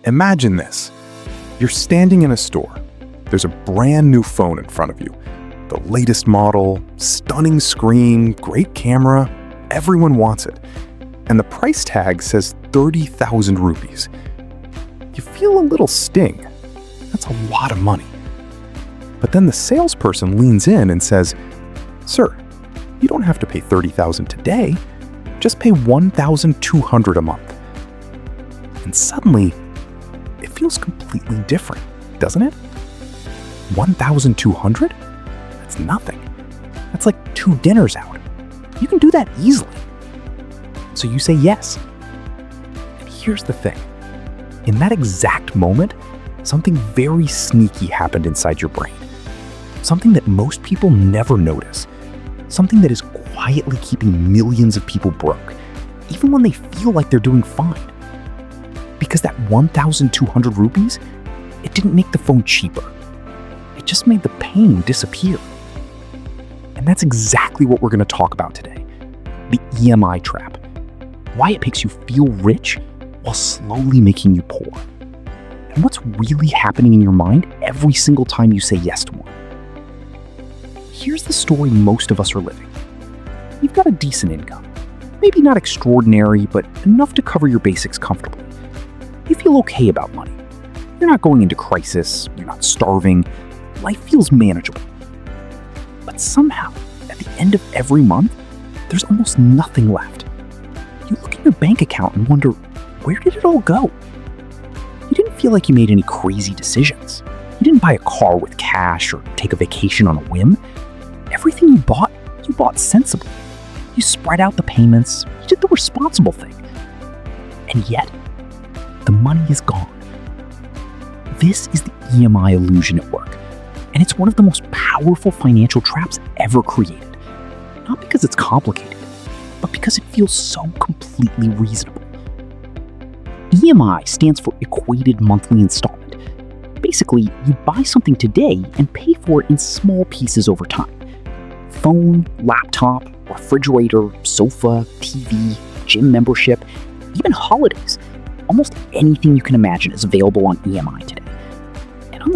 Imagine this. You're standing in a store. There's a brand new phone in front of you. The latest model, stunning screen, great camera. Everyone wants it. And the price tag says 30,000 rupees. You feel a little sting. That's a lot of money. But then the salesperson leans in and says, "Sir, you don't have to pay 30,000 today. Just pay 1,200 a month." And suddenly, it feels completely different, doesn't it? 1,200? That's nothing. That's like 2 dinners out. You can do that easily. So you say yes. And here's the thing. In that exact moment, something very sneaky happened inside your brain. Something that most people never notice. Something that is quietly keeping millions of people broke, even when they feel like they're doing fine. Because that 1,200 rupees, it didn't make the phone cheaper. It just made the pain disappear. And that's exactly what we're going to talk about today. The EMI trap. Why it makes you feel rich while slowly making you poor. And what's really happening in your mind every single time you say yes to one. Here's the story most of us are living. You've got a decent income. Maybe not extraordinary, but enough to cover your basics comfortably. You feel okay about money. You're not going into crisis, you're not starving. Life feels manageable. But somehow, at the end of every month, there's almost nothing left. You look at your bank account and wonder, where did it all go? You didn't feel like you made any crazy decisions. You didn't buy a car with cash or take a vacation on a whim. Everything you bought sensibly. You spread out the payments, you did the responsible thing. And yet, the money is gone. This is the EMI illusion at work, and it's one of the most powerful financial traps ever created. Not because it's complicated, but because it feels so completely reasonable. EMI stands for equated monthly installment. Basically, you buy something today and pay for it in small pieces over time. Phone, laptop, refrigerator, sofa, TV, gym membership, even holidays. Almost anything you can imagine is available on EMI today.